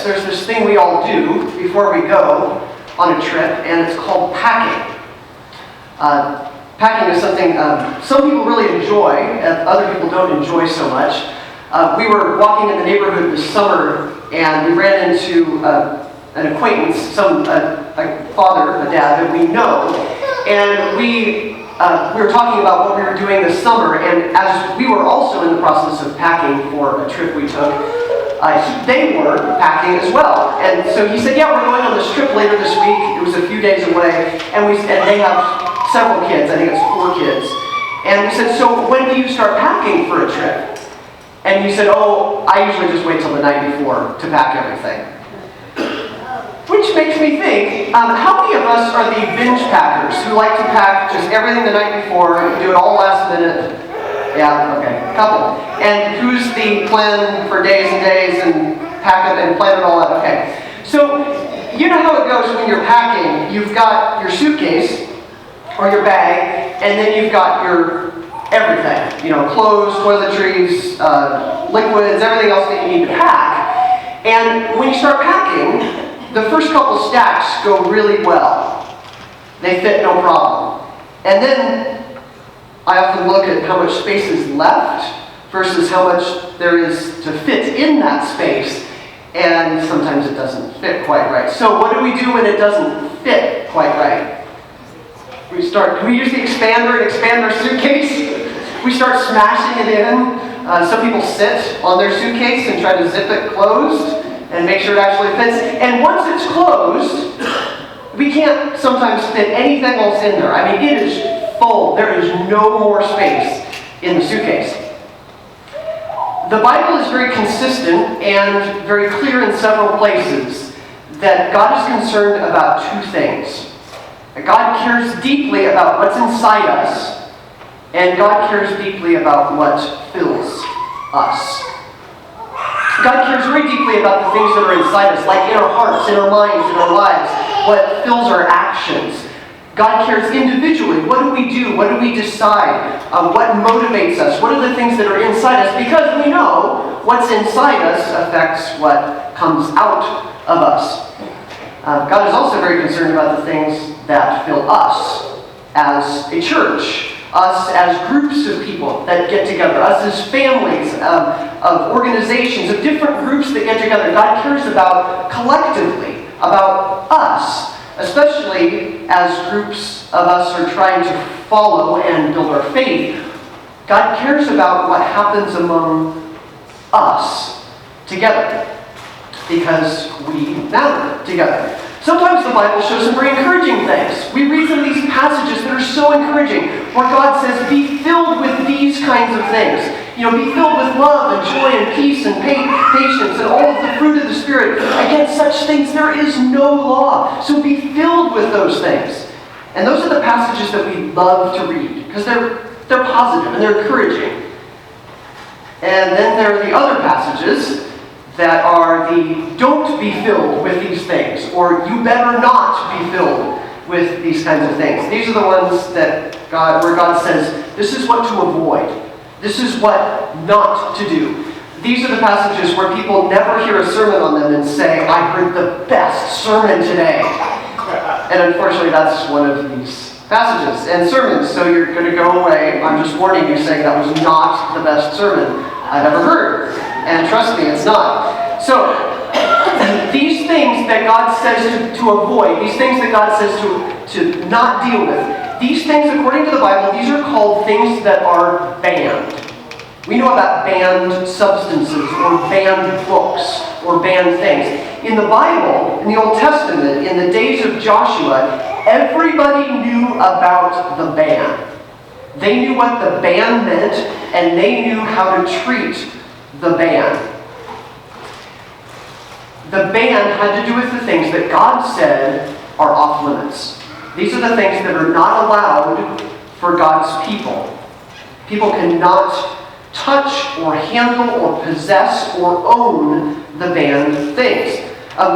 there's this thing we all do before we go on a trip, and it's called packing. Packing is something some people really enjoy, and other people don't enjoy so much. We were walking in the neighborhood this summer, and we ran into an acquaintance, a father, a dad that we know, and we were talking about what we were doing this summer, and as we were also in the process of packing for a trip we took, they were packing as well. And so he said, yeah, we're going on this trip later this week. It was a few days away, and they have several kids. I think it's 4 kids. And we said, so when do you start packing for a trip? And he said, oh, I usually just wait till the night before to pack everything. Which makes me think, how many of us are the binge packers who like to pack just everything the night before and do it all last minute? Yeah, okay, a couple. And who's the plan for days and days and pack it and plan it all out? Okay. So, you know how it goes when you're packing. You've got your suitcase or your bag, and then you've got your everything. You know, clothes, toiletries, liquids, everything else that you need to pack. And when you start packing, the first couple stacks go really well. They fit no problem. And then I often look at how much space is left versus how much there is to fit in that space, and sometimes it doesn't fit quite right. So what do we do when it doesn't fit quite right? We use the expander and expand our suitcase. We start smashing it in. Some people sit on their suitcase and try to zip it closed and make sure it actually fits. And once it's closed, we can't sometimes fit anything else in there. I mean, it is full. There is no more space in the suitcase. The Bible is very consistent and very clear in several places that God is concerned about 2 things. God cares deeply about what's inside us, and God cares deeply about what fills us. God cares very deeply about the things that are inside us, like in our hearts, in our minds, in our lives, what fills our actions. God cares individually. What do we do? What do we decide? What motivates us? What are the things that are inside us? Because we know what's inside us affects what comes out of us. God is also very concerned about the things that fill us as a church, us as groups of people that get together, us as families of organizations, of different groups that get together. God cares about collectively, about us, especially as groups of us are trying to follow and build our faith. God cares about what happens among us together, because we matter together. Sometimes the Bible shows some very encouraging things. We read some of these passages that are so encouraging, where God says, be filled with these kinds of things. You know, be filled with love and joy and peace and patience and all of the fruit of the Spirit. Against such things there is no law. So be filled with those things. And those are the passages that we love to read, because they're positive and they're encouraging. And then there are the other passages that are the don't be filled with these things, or you better not be filled with these kinds of things. These are the ones that where God says, this is what to avoid. This is what not to do. These are the passages where people never hear a sermon on them and say, I heard the best sermon today. And unfortunately, that's one of these passages and sermons. So you're going to go away, I'm just warning you, saying that was not the best sermon I've ever heard. And trust me, it's not. So, these things that God says to avoid, these things that God says to not deal with, these things, according to the Bible, these are called things that are banned. We know about banned substances, or banned books, or banned things. In the Bible, in the Old Testament, in the days of Joshua, everybody knew about the ban. They knew what the ban meant, and they knew how to treat the ban. The ban had to do with the things that God said are off limits. These are the things that are not allowed for God's people. People cannot touch or handle or possess or own the banned things.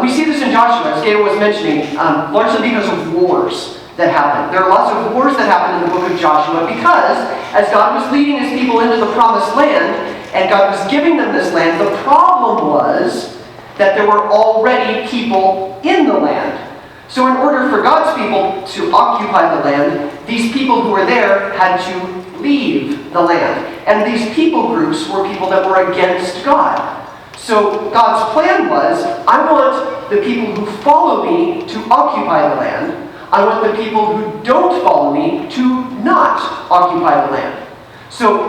We see this in Joshua, as Gail was mentioning, largely because of wars that happen. There are lots of wars that happen in the book of Joshua because as God was leading his people into the promised land, and God was giving them this land, the problem was that there were already people in the land. So in order for God's people to occupy the land, these people who were there had to leave the land. And these people groups were people that were against God. So God's plan was, I want the people who follow me to occupy the land. I want the people who don't follow me to not occupy the land. So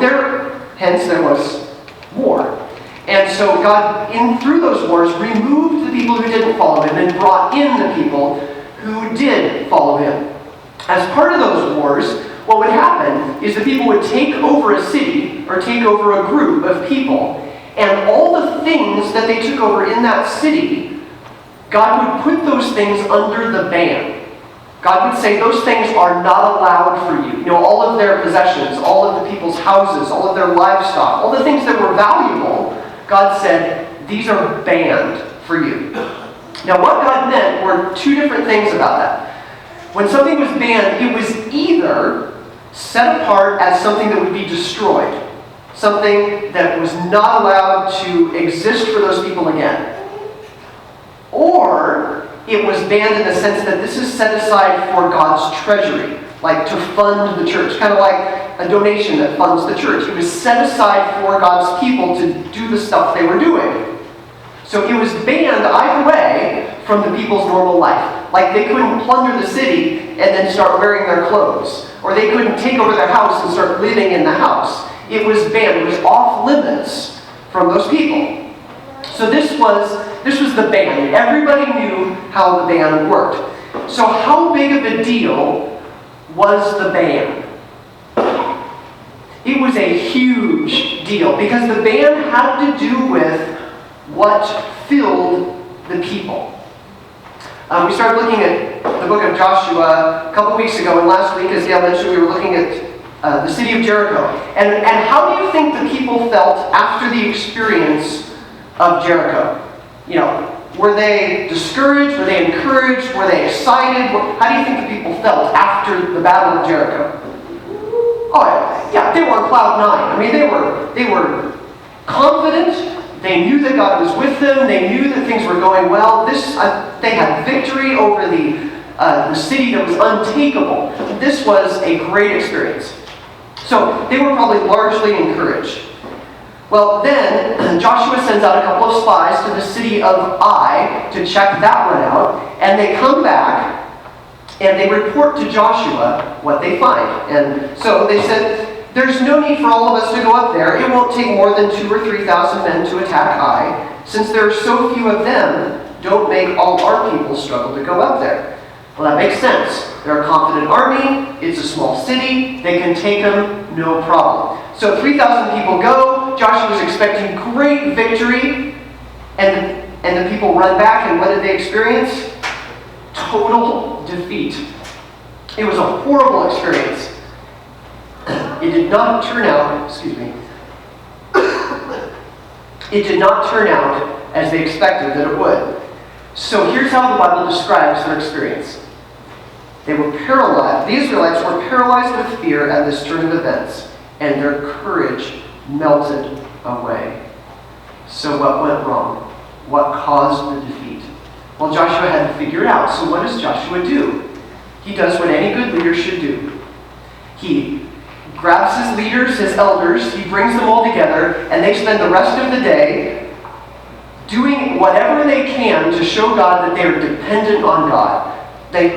hence there was war. And so God, through those wars, removed the people who didn't follow him and brought in the people who did follow him. As part of those wars, what would happen is the people would take over a city or take over a group of people, and all the things that they took over in that city, God would put those things under the ban. God would say, those things are not allowed for you. You know, all of their possessions, all of the people's houses, all of their livestock, all the things that were valuable, God said, these are banned for you. Now, what God meant were two different things about that. When something was banned, it was either set apart as something that would be destroyed, something that was not allowed to exist for those people again, or it was banned in the sense that this is set aside for God's treasury, like to fund the church, kind of like a donation that funds the church. It was set aside for God's people to do the stuff they were doing. So it was banned either way from the people's normal life. Like they couldn't plunder the city and then start wearing their clothes, or they couldn't take over their house and start living in the house. It was banned. It was off limits from those people. So this was the ban. Everybody knew how the ban worked. So how big of a deal was the ban? It was a huge deal because the ban had to do with what filled the people. We started looking at the book of Joshua a couple weeks ago, and last week, as Gail mentioned, we were looking at the city of Jericho. And how do you think the people felt after the experience of Jericho? You know, were they discouraged? Were they encouraged? Were they excited? How do you think the people felt after the Battle of Jericho? Oh, yeah, they were on cloud nine. I mean, they were confident. They knew that God was with them. They knew that things were going well. They had victory over the city that was untakeable. This was a great experience. So they were probably largely encouraged. Well, then Joshua sends out a couple of spies to the city of Ai to check that one out, and they come back and they report to Joshua what they find. And so they said, there's no need for all of us to go up there. It won't take more than 2,000 or 3,000 men to attack Ai. Since there are so few of them, don't make all our people struggle to go up there. Well, that makes sense. They're a confident army. It's a small city. They can take them, no problem. So 3,000 people go. Joshua was expecting great victory. And the people run back, and what did they experience? Total defeat. It was a horrible experience. It did not turn out, it did not turn out as they expected that it would. So here's how the Bible describes their experience. They were paralyzed. The Israelites were paralyzed with fear at this turn of events, and their courage melted away. So what went wrong? What caused the defeat? Well, Joshua had to figure it out. So what does Joshua do? He does what any good leader should do. He grabs his leaders, his elders, he brings them all together, and they spend the rest of the day doing whatever they can to show God that they are dependent on God. They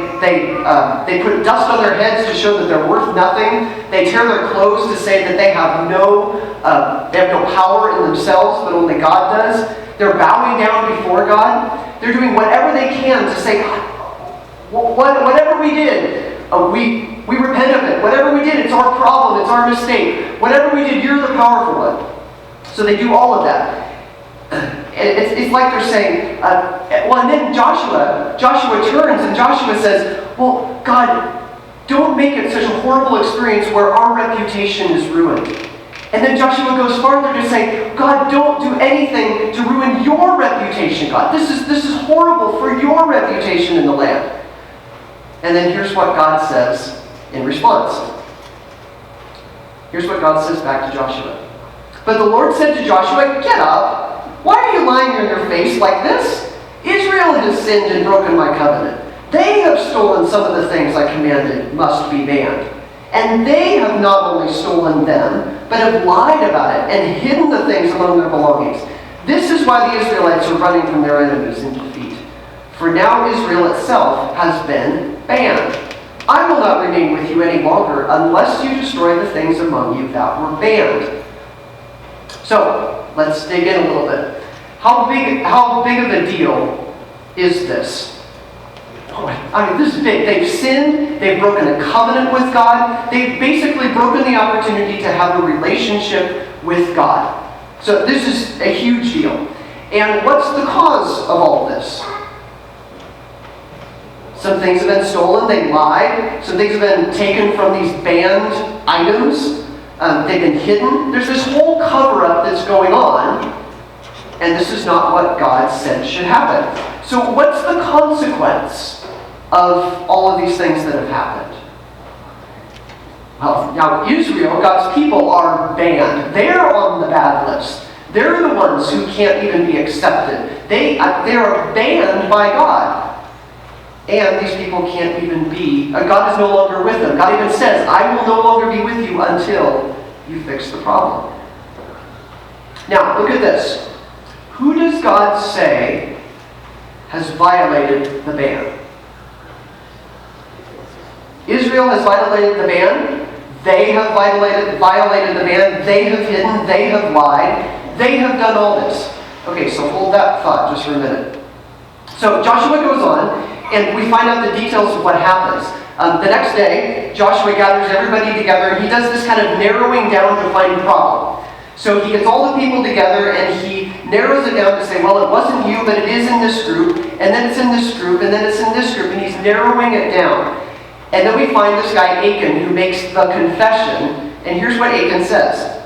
put dust on their heads to show that they're worth nothing. They tear their clothes to say that they have no power in themselves, but only God does. They're bowing down before God. They're doing whatever they can to say, whatever we did, we repent of it. Whatever we did, it's our problem, it's our mistake. Whatever we did, you're the powerful one. So they do all of that. It's like they're saying, and then Joshua turns and Joshua says, well, God, don't make it such a horrible experience where our reputation is ruined. And then Joshua goes farther to say, God, don't do anything to ruin your reputation, God. This is horrible for your reputation in the land. And then here's what God says in response. Here's what God says back to Joshua. But the Lord said to Joshua, get up, Why are you lying on your face like this? Israel has sinned and broken my covenant. They have stolen some of the things I commanded must be banned. And they have not only stolen them, but have lied about it and hidden the things among their belongings. This is why the Israelites are running from their enemies in defeat. For now Israel itself has been banned. I will not remain with you any longer unless you destroy the things among you that were banned. So, let's dig in a little bit. How big of a deal is this? I mean, this is big. They've sinned. They've broken a covenant with God. They've basically broken the opportunity to have a relationship with God. So this is a huge deal. And what's the cause of all this? Some things have been stolen. They lied. Some things have been taken from these banned items. They've been hidden. There's this whole cover-up that's going on. And this is not what God said should happen. So what's the consequence of all of these things that have happened? Well, now Israel, God's people, are banned. They're on the bad list. They're the ones who can't even be accepted. They are banned by God. And these people can't even be, God is no longer with them. God even says, I will no longer be with you until you fix the problem. Now, look at this. Who does God say has violated the ban? Israel has violated the ban. They have violated the ban. They have hidden. They have lied. They have done all this. Okay, so hold that thought just for a minute. So Joshua goes on, and we find out the details of what happens. The next day, Joshua gathers everybody together, and he does this kind of narrowing down to find a problem. So he gets all the people together, and he narrows it down to say, well, it wasn't you, but it is in this group, and then it's in this group, and then it's in this group, and he's narrowing it down. And then we find this guy, Achan, who makes the confession, and here's what Achan says.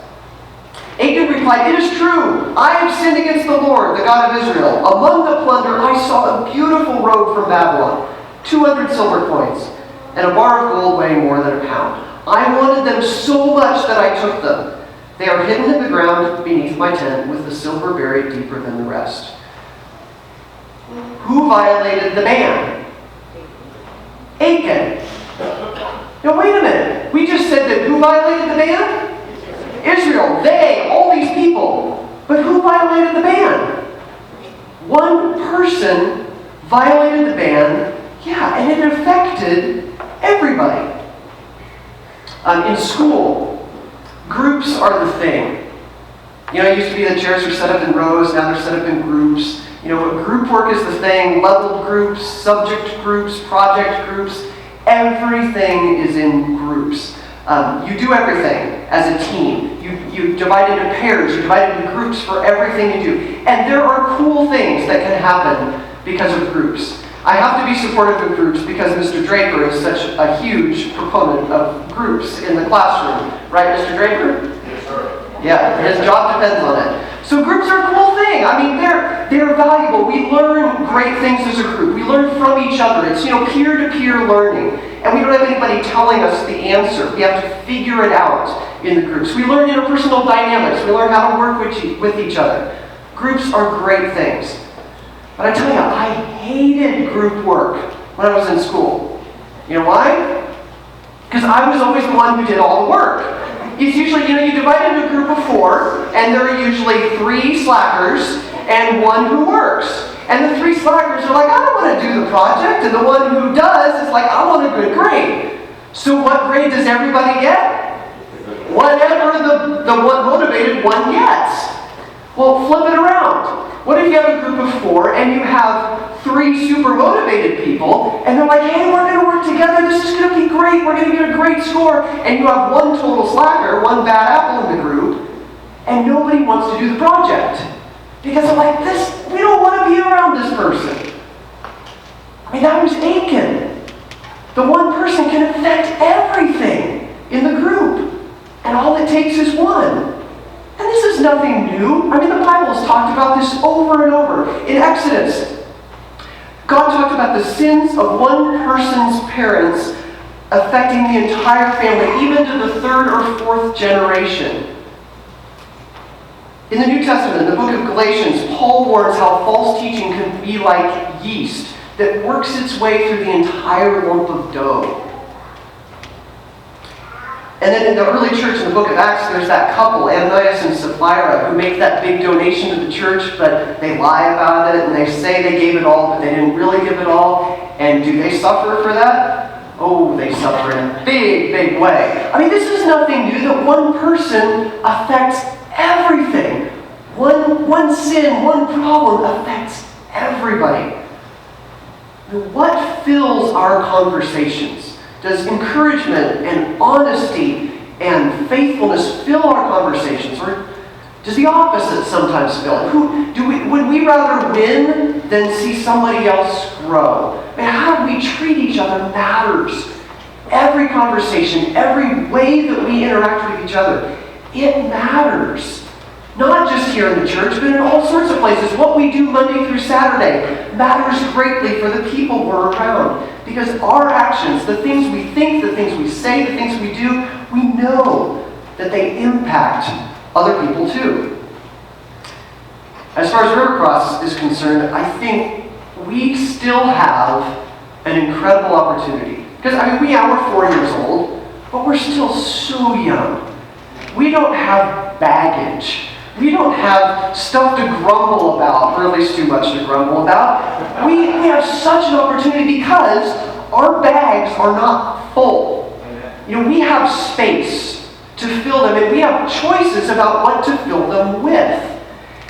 Achan replied, it is true, I have sinned against the Lord, the God of Israel. Among the plunder, I saw a beautiful robe from Babylon, 200 silver coins, and a bar of gold weighing more than a pound. I wanted them so much that I took them. They are hidden in the ground beneath my tent, with the silver buried deeper than the rest. Who violated the ban? Achan. Now wait a minute. We just said that who violated the ban? Israel. They, all these people. But who violated the ban? One person violated the ban, yeah, and it affected everybody. In school, groups are the thing. You know, it used to be that chairs were set up in rows, now they're set up in groups. You know, group work is the thing, leveled groups, subject groups, project groups. Everything is in groups. You do everything as a team. You divide into pairs, you divide into groups for everything you do. And there are cool things that can happen because of groups. I have to be supportive of groups because Mr. Draper is such a huge proponent of groups in the classroom. Right, Mr. Draper? Yes, sir. Yeah, his job depends on it. So groups are a cool thing. I mean, they're valuable. We learn great things as a group. We learn from each other. It's, peer-to-peer learning. And we don't have anybody telling us the answer. We have to figure it out in the groups. We learn interpersonal dynamics. We learn how to work with each other. Groups are great things. But I tell you, I hated group work when I was in school. You know why? Because I was always the one who did all the work. It's usually, you divide into a group of 4, and there are usually 3 slackers and 1 who works. And the 3 slackers are like, I don't want to do the project. And the one who does is like, I want a good grade. So what grade does everybody get? Whatever the one motivated one gets. Well, flip it around. What if you have a group of 4 and you have 3 super motivated people and they're like, hey, we're going to work together. This is going to be great. We're going to get a great score. And you have 1 total slacker, 1 bad apple in the group, and nobody wants to do the project. Because they're like, we don't want to be around this person. I mean, that was Achan. The one person can affect everything in the group. And all it takes is 1. And this is nothing new. I mean, the Bible has talked about this over and over. In Exodus, God talked about the sins of one person's parents affecting the entire family, even to the 3rd or 4th generation. In the New Testament, in the book of Galatians, Paul warns how false teaching can be like yeast that works its way through the entire lump of dough. And then in the early church, in the book of Acts, there's that couple, Ananias and Sapphira, who make that big donation to the church, but they lie about it, and they say they gave it all, but they didn't really give it all. And do they suffer for that? Oh, they suffer in a big, big way. I mean, this is nothing new, that one person affects everything. One sin, one problem affects everybody. What fills our conversations? Does encouragement and honesty and faithfulness fill our conversations? Or does the opposite sometimes fill it? Would we rather win than see somebody else grow? I mean, how we treat each other matters. Every conversation, every way that we interact with each other, it matters. Not just here in the church, but in all sorts of places. What we do Monday through Saturday matters greatly for the people we're around. Because our actions, the things we think, the things we say, the things we do, we know that they impact other people too. As far as RiverCross is concerned, I think we still have an incredible opportunity. Because, we're 4 years old, but we're still so young. We don't have baggage. We don't have stuff to grumble about, or at least too much to grumble about. We have such an opportunity because our bags are not full. We have space to fill them, and we have choices about what to fill them with.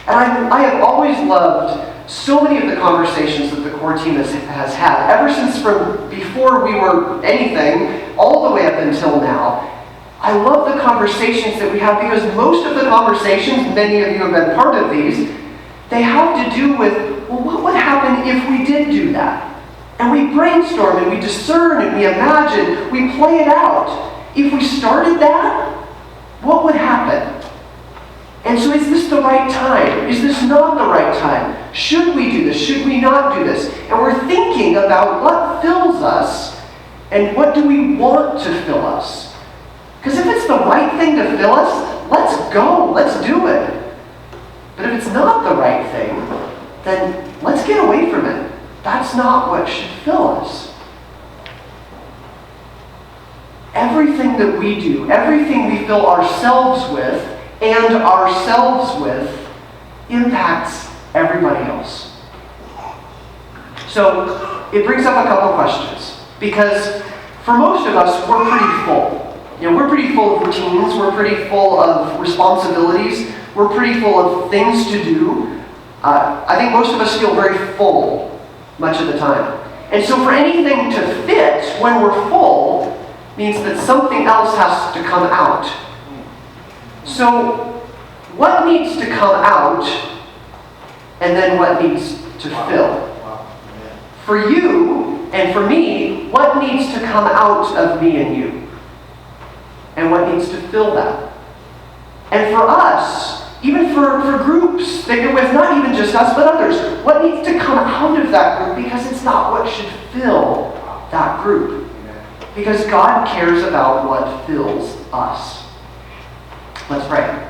And I have always loved so many of the conversations that the core team has had, ever since from before we were anything, all the way up until now. I love the conversations that we have because most of the conversations, many of you have been part of these, they have to do with, well, what would happen if we did do that? And we brainstorm and we discern and we imagine, we play it out. If we started that, what would happen? And so is this the right time? Is this not the right time? Should we do this? Should we not do this? And we're thinking about what fills us and what do we want to fill us. Because if it's the right thing to fill us, let's go, let's do it. But if it's not the right thing, then let's get away from it. That's not what should fill us. Everything that we do, everything we fill ourselves with impacts everybody else. So it brings up a couple questions. Because for most of us, we're pretty full. We're pretty full of routines, we're pretty full of responsibilities, we're pretty full of things to do. I think most of us feel very full much of the time. And so for anything to fit when we're full means that something else has to come out. So what needs to come out and then what needs to fill? For you and for me, what needs to come out of me and you? And what needs to fill that? And for us, even for groups that you're with, not even just us, but others, what needs to come out of that group? Because it's not what should fill that group. Because God cares about what fills us. Let's pray.